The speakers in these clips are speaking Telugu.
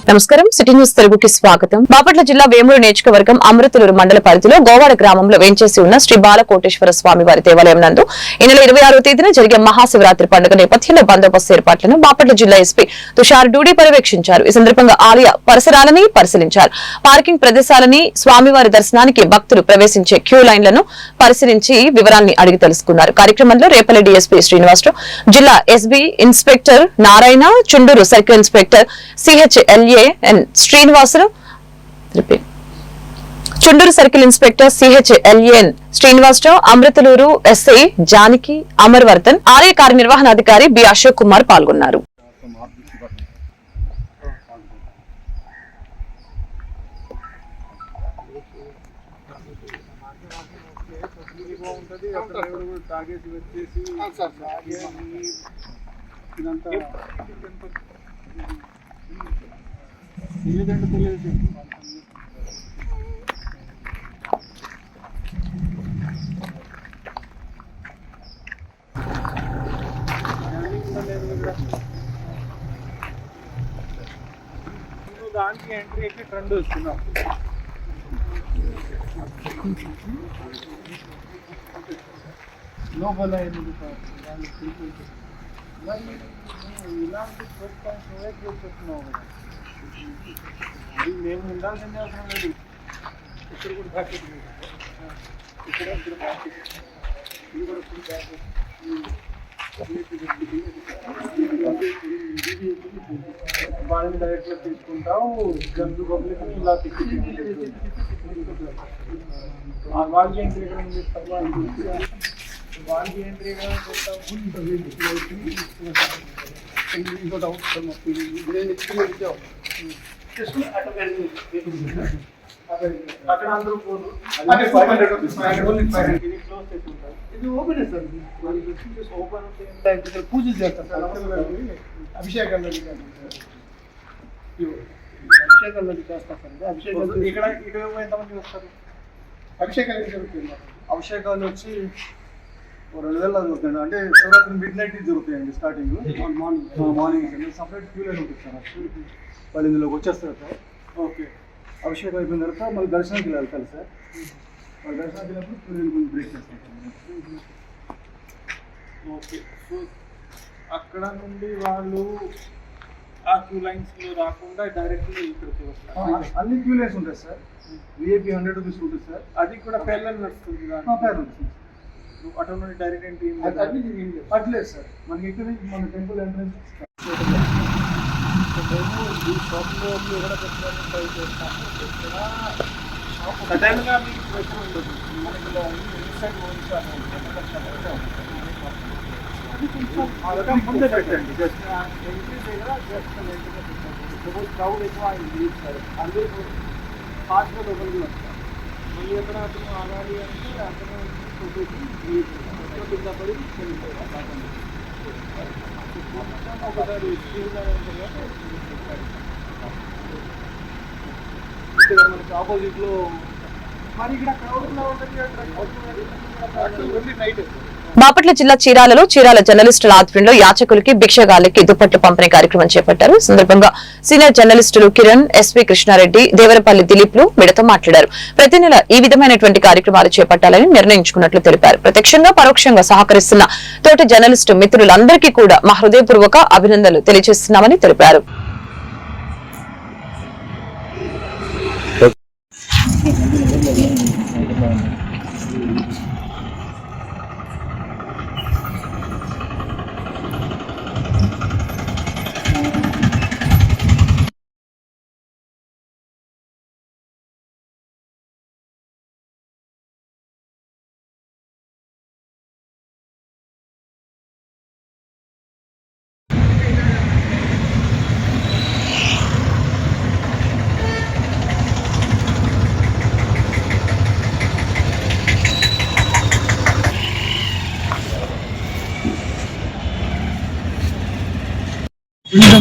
నమస్కారం సిటీ న్యూస్ తెలుగుకి స్వాగతం. బాపట్ల జిల్లా వేమూరు నియోజకవర్గం అమృతలూరు మండల పరిధిలో గోవాడ గ్రామంలో వేంచేసి ఉన్న శ్రీ బాలకోటేశ్వర స్వామి వారి దేవాలయం నందు ఈ నెల 26వ తేదీన జరిగే మహాశివరాత్రి పండుగ నేపథ్యంలో బందోబస్తు ఏర్పాట్లను బాపట్ల జిల్లా ఎస్పీ తుషార్ డూడి పర్యవేక్షించారు. ఈ సందర్భంగా ఆలయ పరిసరాలని పరిశీలించారు. పార్కింగ్ ప్రదేశాలని, స్వామివారి దర్శనానికి భక్తులు ప్రవేశించే క్యూ లైన్లను పరిశీలించి వివరాన్ని అడిగి తెలుసుకున్నారు. కార్యక్రమంలో రేపల్లి డీఎస్పీ శ్రీనివాసరావు, జిల్లా SB inspector Narayana, Chunduru circle inspector CHLA Srinivasarao, Chunduru circle inspector CHLAN Srinivasarao, Amruthaluru SI Janaki Amarvardhan, ఆలయ కార్యనిర్వహణాధికారి బి అశోక్ కుమార్ పాల్గొన్నారు. దానికి ఎంట్రీ ఎక్కి ట్రెండ్ వస్తున్నాం. లోపల ఇలాంటి చెప్తున్నావు కదా, అది మేము ఉండాల్సిన అవసరం లేదు. ఇక్కడ కూడా ప్యాకెట్, ఇక్కడ ప్యాకెట్, ఇది కూడా ఫుల్ ప్యాకెట్. వాళ్ళని డైరెక్ట్గా తీసుకుంటావు, జంతు పబ్లిక్ ఇలా వాళ్ళకి ఎంట్రీ ఎక్కడ ఉంది, వాళ్ళకి ఎంట్రీ ఎక్కడ ఇంకోటి అవసరం అక్కడ అందరూ పోదు. ఇది ఓపెన్ సార్, ఓపెన్ పూజలు చేస్తారు సార్. అభిషేకాలు అభిషేకాలు చేస్తారు సార్. అభిషేకాలు ఇక్కడ ఎంతమంది వస్తారు? అభిషేకాలు జరుగుతుంది. అభిషేకాలు వచ్చి 2000 జరుగుతాయండి. అంటే శివరాత్రి మిడ్-నైట్ జరుగుతాయండి. Starting morning separate queue line ఉంటుంది సార్. వాళ్ళు ఇందులోకి వచ్చేస్తారు సార్. ఓకే, అభిషేకం అయిపోయిన తర్వాత మళ్ళీ దర్శనానికి వెళ్తారు సార్. వాళ్ళు దర్శనానికి వెళ్ళినప్పుడు క్యూ లైన్ కొంచెం బ్రేక్ చేస్తారు. ఓకే, సో అక్కడ నుండి వాళ్ళు ఆ క్యూ లైన్స్లో రాకుండా డైరెక్ట్లీ ఇక్కడికి వస్తారు. అన్ని క్యూ లైన్స్ ఉంటాయి సార్. విఐపి 100 రూపీస్ ఉంటుంది సార్. అది కూడా పేర్లను నడుస్తుంది. అటు నుండి డైరెక్ట్ ఎంట్రీ అట్లేదు సార్. మనకి ఇక్కడ మన టెంపుల్ ఎంట్రన్స్ షాప్లో ఎక్కడ పెట్టాలని ట్రై చేస్తాము. సడన్గా మీకు ప్రెషర్ ఉండదు. మనకి ఇన్సైడ్ ముందే పెట్టండి. జస్ట్ ఎంట్రీ దగ్గర జస్ట్ సపోజ్ క్రౌడ్ ఎక్కువ అయింది సార్, అందరూ ఫాస్ట్గా లోపలికి వస్తారు. మళ్ళీ ఎక్కడ అతను ఆగాలి అంటే అతను కింద పడి ఒకసారి ఇక్కడ మనకి ఆపోజిట్లో మరి ఇక్కడ క్రౌడ్ నైట్. బాపట్ల జిల్లా చీరాలలో చీరాల జర్నలిస్టుల ఆధ్వర్యంలో యాచకులకి భిక్షగాళ్లకి దుప్పట్లు పంపిణీ కార్యక్రమం చేపట్టారు. ఈ సందర్భంగా సీనియర్ జర్నలిస్టులు కిరణ్, ఎస్పీ కృష్ణారెడ్డి, దేవరపల్లి దిలీప్లు మీడియాతో మాట్లాడారు. ప్రతి నెల ఈ విధమైనటువంటి కార్యక్రమాలు చేపట్టాలని నిర్ణయించుకున్నట్లు తెలిపారు. ప్రత్యక్షంగా పరోక్షంగా సహకరిస్తున్న తోటి జర్నలిస్టు మిత్రులందరికీ కూడా మా హృదయపూర్వక అభినందనలు తెలియజేస్తున్నామని తెలిపారు.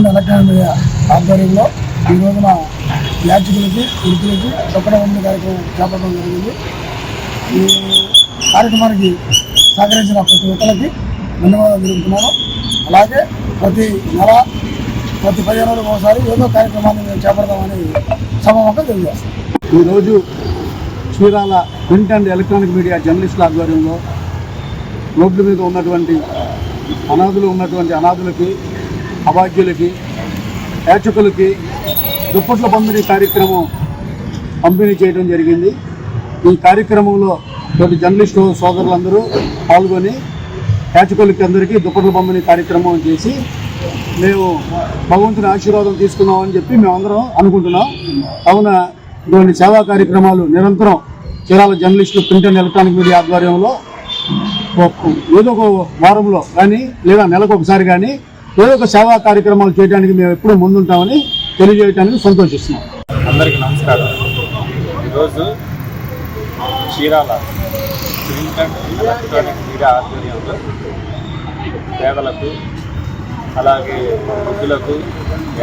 ఎలక్ట్రానిక్ ఆధ్వర్యంలో ఈ రోజున యాచకులకి వృత్తులకి చొక్కడ వంద కార్యక్రమం చేపట్టడం జరిగింది. ఈ కార్యక్రమానికి సహకరించిన ప్రతి ఒక్కరికి ధన్యవాదాలు తెలుపుతున్నాను. అలాగే ప్రతి నెల ప్రతి 15 రోజులకు ఒకసారి ఏదో కార్యక్రమాన్ని మేము చేపడతామని సభముఖంగా తెలియజేస్తాం. ఈరోజు Chirala print and electronic media జర్నలిస్టుల ఆధ్వర్యంలో రోడ్ల మీద ఉన్నటువంటి అనాథులకి, అభాగ్యులకి, యాచకులకి దుప్పట్ల పంపిణీ కార్యక్రమం పంపిణీ చేయడం జరిగింది. ఈ కార్యక్రమంలో తోటి జర్నలిస్టు సోదరులందరూ పాల్గొని యాచకులకి అందరికీ దుప్పట్ల పంపిణీ కార్యక్రమం చేసి మేము భగవంతుని ఆశీర్వాదం తీసుకున్నామని చెప్పి మేమందరం అనుకుంటున్నాం. కావున ఇటువంటి సేవా కార్యక్రమాలు నిరంతరం చీరాల జర్నలిస్టులు ప్రింట్ అండ్ ఎలక్ట్రానిక్ మీడియా ఆధ్వర్యంలో ఏదో ఒక వారంలో కానీ లేదా నెలకు ఒకసారి కానీ ఏదో ఒక సేవా కార్యక్రమాలు చేయడానికి మేము ఎప్పుడూ ముందుంటామని తెలియజేయడానికి సంతోషిస్తున్నాం. అందరికీ నమస్కారం. ఈరోజు Chirala print and electronic media ఆధ్వర్యంలో పేదలకు, అలాగే వృద్ధులకు,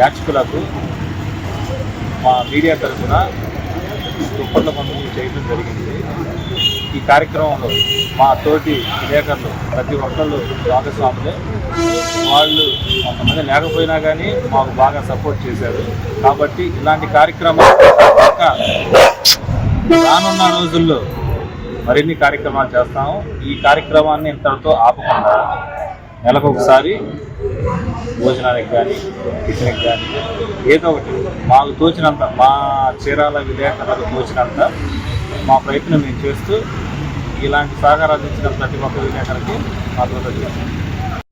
యాచకులకు మా మీడియా తరఫున దుప్పట్ల పంపిణీ చేయడం జరిగింది. ఈ కార్యక్రమంలో మా తోటి విలేకరులు ప్రతి ఒక్కళ్ళు భాగస్వాములే. వాళ్ళు కొంతమంది లేకపోయినా కానీ మాకు బాగా సపోర్ట్ చేశారు. కాబట్టి ఇలాంటి కార్యక్రమాలు రానున్న రోజుల్లో మరిన్ని కార్యక్రమాలు చేస్తాము. ఈ కార్యక్రమాన్ని ఇంతటితో ఆపకుండా నెలకు ఒకసారి భోజనానికి కానీ, టిఫిన్కి కానీ ఏదో ఒకటి మాకు తోచినంత, మా చీరాల విలేకరులకు తోచినంత మా ప్రయత్నం మేము చేస్తూ ఇలాంటి సహకారాలు ఇచ్చిన ప్రతి ఒక్క విలేకరికి మా కృతజ్ఞతలు.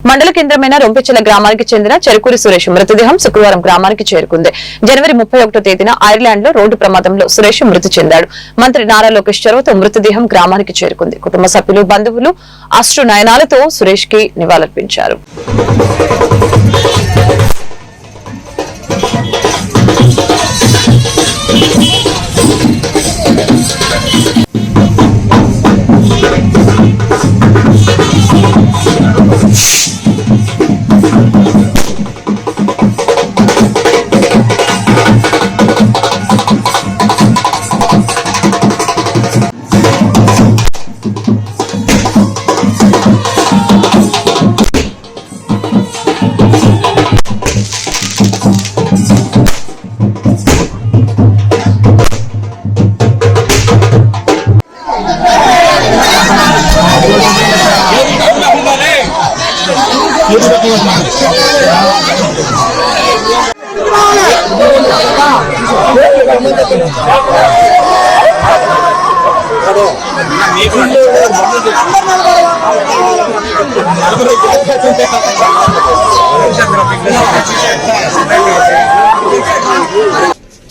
మండల కేంద్రమైన రొంపిచెల గ్రామానికి చెందిన చెరుకూరి సురేష్ మృతదేహం శుక్రవారం గ్రామానికి చేరుకుంది. జనవరి 31వ తేదీన ఐర్లాండ్ లో రోడ్డు ప్రమాదంలో సురేష్ మృతి చెందాడు. మంత్రి నారా లోకేష్ చొరవతో మృతదేహం గ్రామానికి చేరుకుంది. కుటుంబ సభ్యులు, బంధువులు అశ్రు నయనాలతో సురేష్ కి నివాళులర్పించారు.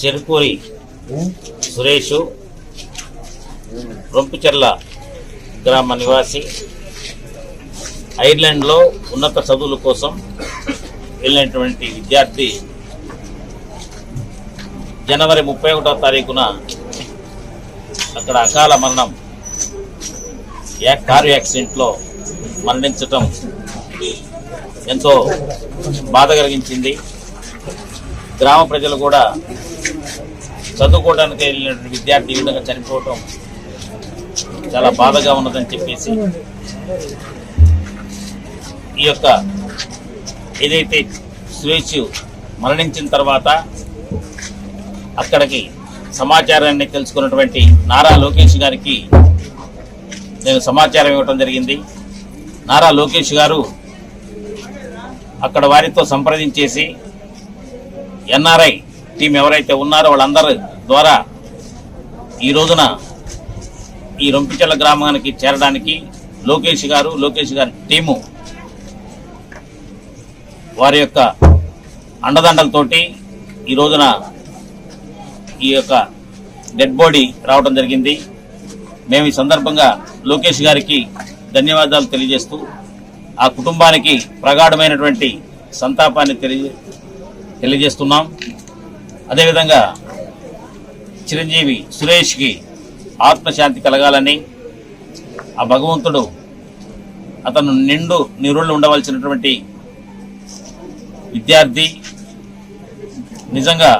చెరుకూరి సురేష్ రొంపిచెర్ల గ్రామ నివాసి. ఐర్లాండ్లో ఉన్నత చదువుల కోసం వెళ్ళినటువంటి విద్యార్థి జనవరి 31వ తారీఖున అక్కడ అకాల మరణం, కారు యాక్సిడెంట్లో మరణించటం ఎంతో బాధ కలిగించింది. గ్రామ ప్రజలు కూడా చదువుకోవడానికి వెళ్ళినటువంటి విద్యార్థి ఈ విధంగా చనిపోవటం చాలా బాధగా ఉన్నదని చెప్పేసి ఈ యొక్క ఏదైతే సురేష్ మరణించిన తర్వాత అక్కడికి సమాచారాన్ని తెలుసుకున్నటువంటి నారా లోకేష్ గారికి నేను సమాచారం ఇవ్వటం జరిగింది. నారా లోకేష్ గారు అక్కడ వారితో సంప్రదించేసి ఎన్ఆర్ఐ టీం ఎవరైతే ఉన్నారో వాళ్ళందరి ద్వారా ఈ రోజున ఈ రొంపిచెర్ల గ్రామానికి చేరడానికి లోకేష్ గారి టీము వారి యొక్క అండదండలతోటి ఈ రోజున ఈ యొక్క డెడ్ బాడీ రావడం జరిగింది. మేము ఈ సందర్భంగా లోకేష్ గారికి ధన్యవాదాలు తెలియజేస్తూ ఆ కుటుంబానికి ప్రగాఢమైనటువంటి సంతాపాన్ని తెలియజేస్తున్నాం. అదేవిధంగా చిరంజీవి సురేష్కి ఆత్మశాంతి కలగాలని ఆ భగవంతుడు అతను నిండు నిరుళ్ళు ఉండవలసినటువంటి విద్యార్థి. నిజంగా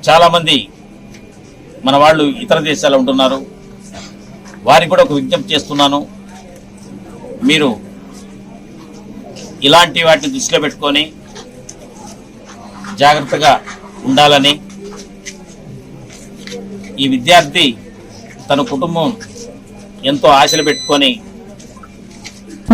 చాలామంది మన వాళ్ళు ఇతర దేశాల్లో ఉంటున్నారు, వారికి కూడా ఒక విజ్ఞప్తి చేస్తున్నాను. మీరు ఇలాంటి వాటిని దృష్టిలో పెట్టుకొని జాగ్రత్తగా ఉండాలని, ఈ విద్యార్థి తన కుటుంబం ఎంతో ఆశలు పెట్టుకొని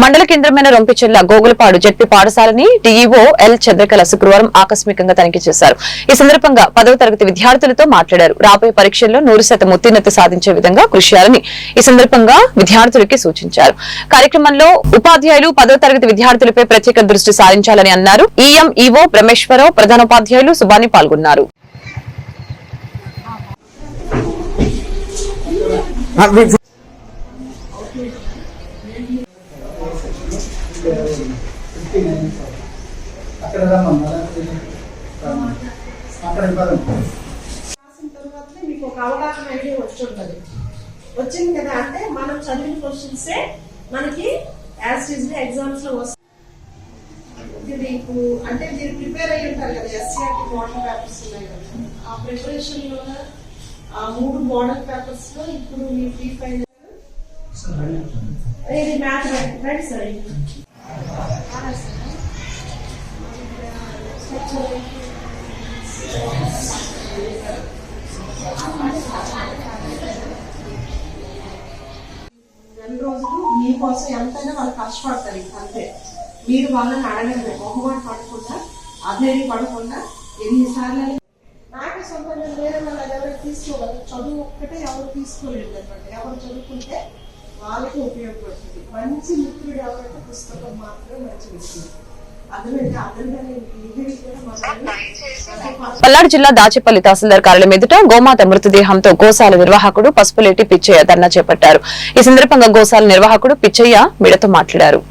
మండల కేంద్రమైన రొంపిచెర్ల గోగులపాడు జెడ్పీ పాఠశాలని డీఈఓ ఎల్ చంద్రకళ శుక్రవారం ఆకస్మికంగా తనిఖీ చేశారు. ఈ సందర్భంగా 10వ తరగతి విద్యార్థులతో మాట్లాడారు. రాబోయే పరీక్షల్లో 100% ఉత్తీర్ణత సాధించే విధంగా కృషి చేయాలని ఈ సందర్భంగా విద్యార్థులకి సూచించారు. కార్యక్రమంలో ఉపాధ్యాయులు 10వ తరగతి విద్యార్థులపై ప్రత్యేక దృష్టి సారించాలని అన్నారు. ఈఎంఈఓ బ్రహ్మేశ్వరరావు, ప్రధానోపాధ్యాయులు సుబాని పాల్గొన్నారు. మీకు ఒక అవగాహన ఐడియా వచ్చి వచ్చింది కదా. అంటే మనం చదివిన క్వశ్చన్సే మనకి యాజ్ టీజ్గా ఎగ్జామ్స్ లో వస్తాయి. మీకు అంటే మీరు ప్రిపేర్ అయ్యి ఉంటారు కదా, ఎస్సీఆర్టీ మోడల్ పేపర్స్ ఉన్నాయి కదా, ఆ ప్రిపరేషన్ లో 3 మోడల్ పేపర్స్ లో ఇప్పుడు మీ ప్రీ ఫైనల్ ఇది మ్యాథ్ రైట్ సార్. రెండు రోజులు మీకోసం ఎంతైనా వాళ్ళు కష్టపడతారు. అంతే, మీరు వాళ్ళని అడగడమే, మొహమాట పడకుండా అధైర్య పడకుండా ఎన్నిసార్లు. నాకే సొంతంగా వేరే వాళ్ళు ఎవరు తీసుకోగలరు, చదువు ఒక్కటే ఎవరు తీసుకోలేదు అనమాట. ఎవరు చదువుకుంటే వాళ్ళకి ఉపయోగపడుతుంది. మంచి మిత్రుడు ఎవరంటే పుస్తకం మాత్రమే మంచి మిత్రుడు. పల్నాడు జిల్లా దాచేపల్లి తహసీల్దార్ కార్యాలయం ఎదుట గోమాత మృతదేహంతో గోశాల నిర్వాహకుడు పసుపులేటి పిచ్చయ్య ధర్నా చేపట్టారు. ఈ సందర్భంగా గోశాల నిర్వాహకుడు పిచ్చయ్య మీడియాతో మాట్లాడారు.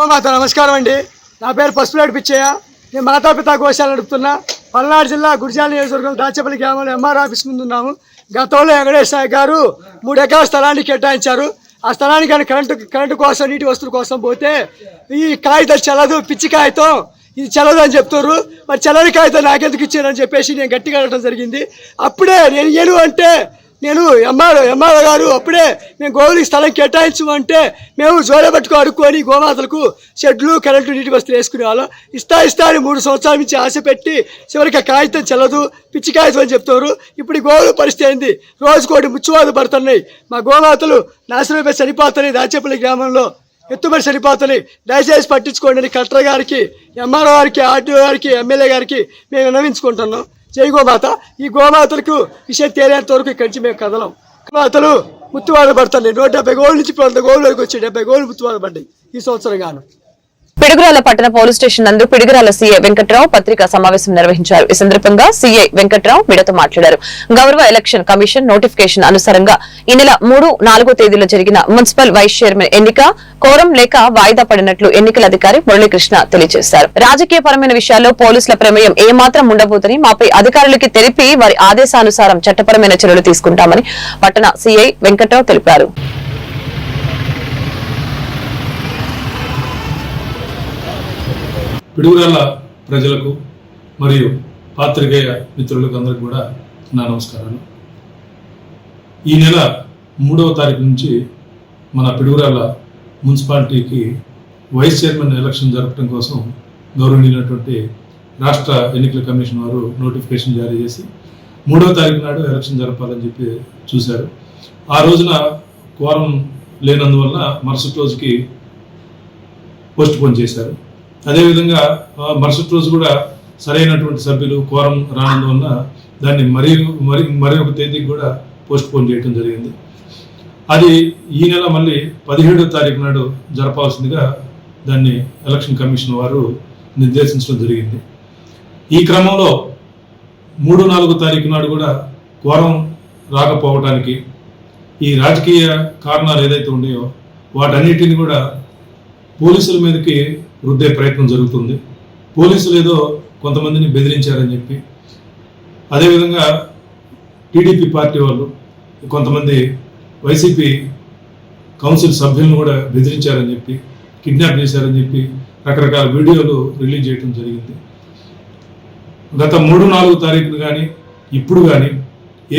మాత నమస్కారం అండి. నా పేరు పసుపులేటి పిచ్చయ్య. నేను మాతాపితా గోశాల నడుపుతున్నా. పల్నాడు జిల్లా గుడిజాల నియోజకవర్గం దాచేపల్లి గ్రామంలో ఎంఆర్ ఆఫీస్ ముందు ఉన్నాము. గతంలో వెంకటేష్ నాయక్ గారు 3 ఎకరాల స్థలాన్ని కేటాయించారు. ఆ స్థలానికి కానీ కరెంటు కోసం, నీటి వస్తువుల కోసం పోతే ఈ కాగితం చెల్లదు, పిచ్చి కాగితం ఇది చెల్లదు అని చెప్తారు. మరి చెల్లని కాగితం నాకెందుకు ఇచ్చారని చెప్పేసి నేను గట్టిగా అడగడం జరిగింది. అప్పుడే నేను అంటే నేను ఎంఆర్ఓ గారు అప్పుడే మేము గోవులకి స్థలం కేటాయించమంటే మేము జోలే పట్టుకు అడుక్కొని గోమాతలకు షెడ్లు, కరెంటు, నీటి వస్తువులు వేసుకునే వాళ్ళం. ఇస్తా అని 3 సంవత్సరాల నుంచి ఆశ పెట్టి చివరికి కాగితం చెల్లదు, పిచ్చి కాగితం అని చెప్తారు. ఇప్పుడు ఈ గోవుల పరిస్థితి ఏంది? రోజుకోటి ముచ్చువాదు పడుతున్నాయి. మా గోమాతలు నాశనమైపోయి చనిపోతున్నాయి. దాచేపల్లి గ్రామంలో ఎత్తుబడి చనిపోతున్నాయి. దయచేసి పట్టించుకోండి అని కలెక్టర్ గారికి, ఎంఆర్ఓ గారికి, ఆర్టీఓ గారికి, ఎమ్మెల్యే గారికి మేము విన్నవించుకుంటున్నాం. జై గోమాత. ఈ గోమాతలకు విషయం తేలేంత వరకు ఇక్కడి నుంచి మేము కదలం. గోమాతలు ముత్తువాద పడుతున్నాయి. 170 గోవుల నుంచి 100 గోవులకు వచ్చి 70 గోవులు ముత్తువాద పడ్డాయి ఈ సంవత్సరం గాను. పిడుగురాల పట్టణ పోలీస్ స్టేషన్ నందు పిడుగురాల సీఐ వెంకట్రావు పత్రికా సమావేశం నిర్వహించారు. ఈ సందర్భంగా సీఐ వెంకట్రావు మీడియాతో మాట్లాడారు. గౌరవ ఎలక్షన్ కమిషన్ నోటిఫికేషన్ అనుసారంగా ఈ నెల 3, 4 తేదీలో జరిగిన మున్సిపల్ వైస్ చైర్మన్ ఎన్నిక కోరం లేక వాయిదా పడినట్లు ఎన్నికల అధికారి మురళీకృష్ణ తెలియజేశారు. రాజకీయపరమైన విషయాల్లో పోలీసుల ప్రమేయం ఏమాత్రం ఉండబోదని మాపై అధికారులకి తెలిపి వారి ఆదేశానుసారం చట్టపరమైన చర్యలు తీసుకుంటామని పట్టణ సీఐ వెంకట్రావు తెలిపారు. పిడుగురాల ప్రజలకు మరియు పాత్రికేయ మిత్రులకు అందరికీ కూడా నా నమస్కారాలు. ఈ నెల 3వ తారీఖు నుంచి మన పిడుగురాల మున్సిపాలిటీకి వైస్ చైర్మన్ ఎలక్షన్ జరపడం కోసం గౌరవనీయులైనటువంటి రాష్ట్ర ఎన్నికల కమిషన్ వారు నోటిఫికేషన్ జారీ చేసి 3వ తారీఖు నాడు ఎలక్షన్ జరపాలని చెప్పి చూశారు. ఆ రోజున క్వారం లేనందువల్ల మరుసటి రోజుకి పోస్ట్ పోన్ చేశారు. అదేవిధంగా మరుసటి రోజు కూడా సరైనటువంటి సభ్యులు కోరం రానందువల్ల దాన్ని మరి ఒక తేదీకి కూడా పోస్ట్ పోన్ చేయడం జరిగింది. అది ఈ నెల మళ్ళీ 17వ తారీఖు నాడు జరపాల్సిందిగా దాన్ని ఎలక్షన్ కమిషన్ వారు నిర్దేశించడం జరిగింది. ఈ క్రమంలో 3, 4 తారీఖు నాడు కూడా కోరం రాకపోవటానికి ఈ రాజకీయ కారణాలు ఏదైతే ఉన్నాయో వాటన్నిటిని కూడా పోలీసుల మీదకి రుద్దే ప్రయత్నం జరుగుతుంది. పోలీసులు ఏదో కొంతమందిని బెదిరించారని చెప్పి, అదేవిధంగా టీడీపీ పార్టీ వాళ్ళు కొంతమంది వైసీపీ కౌన్సిల్ సభ్యులను కూడా బెదిరించారని చెప్పి, కిడ్నాప్ చేశారని చెప్పి రకరకాల వీడియోలు రిలీజ్ చేయడం జరిగింది. గత 3-4 తారీఖులు కానీ ఇప్పుడు కానీ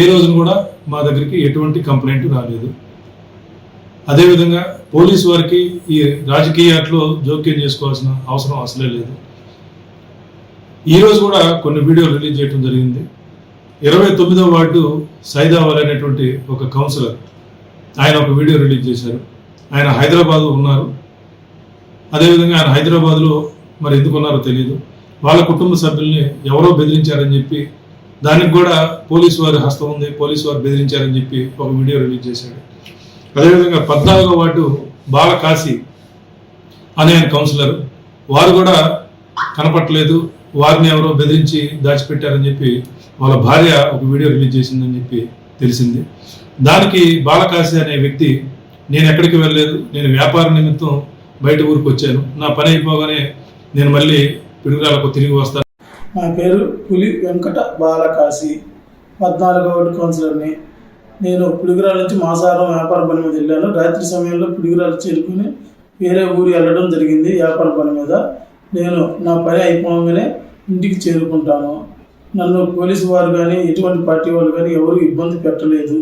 ఏ రోజున కూడా మా దగ్గరికి ఎటువంటి కంప్లైంట్ రాలేదు. అదేవిధంగా పోలీసు వారికి ఈ రాజకీయాల్లో జోక్యం చేసుకోవాల్సిన అవసరం అసలే లేదు. ఈరోజు కూడా కొన్ని వీడియోలు రిలీజ్ చేయడం జరిగింది. 29వ వార్డు సైదావల్ అనేటువంటి ఒక కౌన్సిలర్ ఆయన ఒక వీడియో రిలీజ్ చేశారు. ఆయన హైదరాబాద్ ఉన్నారు. అదేవిధంగా ఆయన హైదరాబాద్లో మరి ఎందుకు ఉన్నారో తెలియదు. వాళ్ళ కుటుంబ సభ్యుల్ని ఎవరో బెదిరించారని చెప్పి, దానికి కూడా పోలీసు వారి హస్తం ఉంది, పోలీసు వారు బెదిరించారని చెప్పి ఒక వీడియో రిలీజ్ చేశాడు. అదేవిధంగా 14వ వార్డు బాలకాశీ అనే కౌన్సిలర్, వారు కూడా కనపట్లేదు, వారిని ఎవరో బెదిరించి దాచిపెట్టారని చెప్పి వాళ్ళ భార్య ఒక వీడియో రిలీజ్ చేసిందని చెప్పి తెలిసింది. దానికి బాలకాశీ అనే వ్యక్తి, నేను ఎక్కడికి వెళ్ళలేదు, నేను వ్యాపార నిమిత్తం బయట ఊరికి వచ్చాను, నా పని అయిపోగానే నేను మళ్ళీ పిడుగురాలకు తిరిగి వస్తాను. నా పేరు పులి వెంకట బాలకాశి, 14వ వార్డు కౌన్సిలర్ని. నేను పిడుగురాల నుంచి మాసారం వ్యాపార పని మీద వెళ్ళాను. రాత్రి సమయంలో పిడుగురాలు చేరుకుని వేరే ఊరు వెళ్ళడం జరిగింది వ్యాపార పని మీద. నేను నా పని అయిపోగానే ఇంటికి చేరుకుంటాను. నన్ను పోలీసు వారు కానీ ఎటువంటి పార్టీ వాళ్ళు కానీ ఎవరు ఇబ్బంది పెట్టలేదు.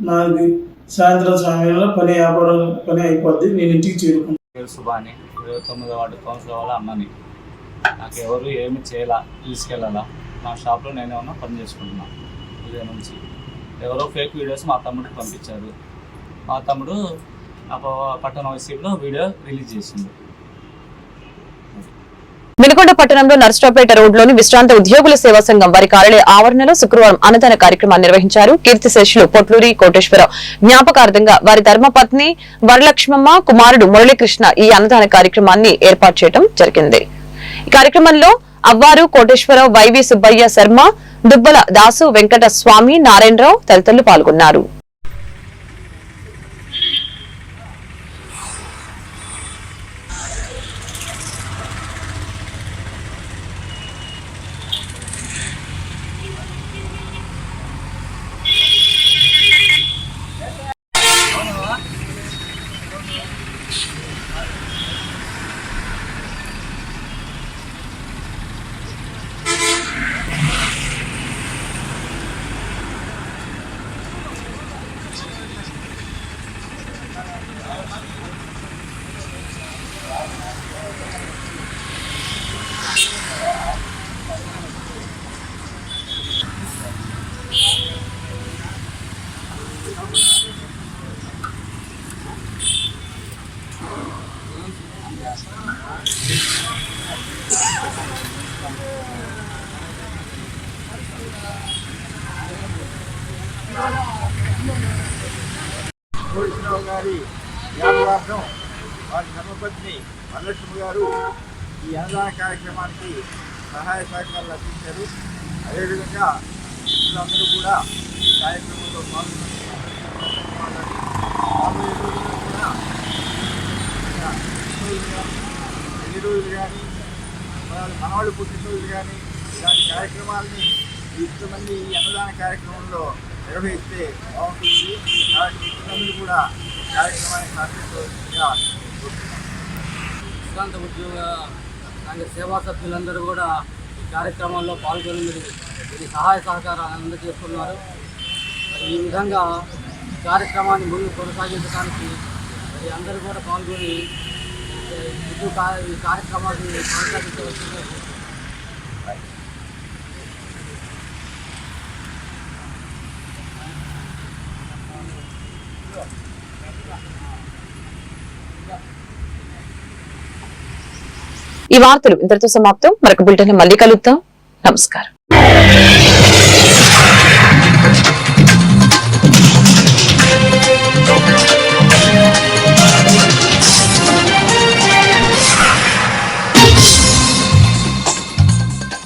నాది సాయంత్రం సమయంలో వ్యాపారం పని అయిపోద్ది, నేను ఇంటికి చేరుకుంటాను. సుబాని 29వ వార్డు కౌన్సిలర్ వాళ్ళ అన్నని. నాకు ఎవరు ఏమి చేయాలా, తీసుకెళ్ళాలా, నా షాప్లో నేనేమన్నా పని చేసుకుంటున్నాను. ఇదే నుంచి ఎవరో ఫేక్ వీడియోస్ మా తమ్ముడికి పంపించారు. మా తమ్ముడు పట్టణ వైసీపీలో వీడియో రిలీజ్ చేసింది. వినుకొండ పట్టణంలో నర్సరావుపేట రోడ్లోని విశ్రాంత ఉద్యోగుల సేవా సంఘం వారి కార్యాలయ ఆవరణలో శుక్రవారం అన్నదాన కార్యక్రమాన్ని నిర్వహించారు. కీర్తిశేషులు పొట్లూరి కోటేశ్వరరావు జ్ఞాపకార్థంగా వారి ధర్మపత్ని వరలక్ష్మమ్మ, కుమారుడు మురళీకృష్ణ ఈ అన్నదాన కార్యక్రమాన్ని ఏర్పాటు చేయడం జరిగింది. ఈ కార్యక్రమంలో అవ్వారు కోటేశ్వరరావు, వైవి సుబ్బయ్య శర్మ, దుబ్బల దాసు, వెంకట స్వామి, నారాయణరావు తదితరులు పాల్గొన్నారు. కోటేశ్వరరావు గారి జ్ఞాపకార్థం వారి ధర్మపత్ని వరలక్ష్మి గారు ఈ అన్నదాన కార్యక్రమానికి సహాయ సహకారాలు అందించారు. అదేవిధంగా అందరూ కూడా ఈ కార్యక్రమంలో పాల్గొన్నారు. రాబోయే రోజుల్లో కూడా ఎన్ని రోజులు కానీ మనవాళ్ళు పుట్టినరోజులు కానీ ఇలాంటి కార్యక్రమాలని ఇంతమంది ఈ అన్నదాన కార్యక్రమంలో నిర్వహిస్తే బాగుంటుంది. కాబట్టి మిత్రులందరూ కూడా కార్యక్రమాన్ని సహకరించవలసిందిగా కోరుతున్నాను. విశ్రాంత ఉద్యోగ సంఘ సేవా సభ్యులందరూ కూడా ఈ కార్యక్రమంలో పాల్గొని ఇది సహాయ సహకారాలు అందజేస్తున్నారు. ఈ విధంగా కార్యక్రమాన్ని ముందు కొనసాగించడానికి అందరూ కూడా పాల్గొని ఈ కార్యక్రమాన్ని కొనసాగించవలసిందిగా ఈ వార్తలు ఇంతటితో సమాప్తం. మరొక బులెటిన్ మళ్ళీ కలుద్దాం. నమస్కారం.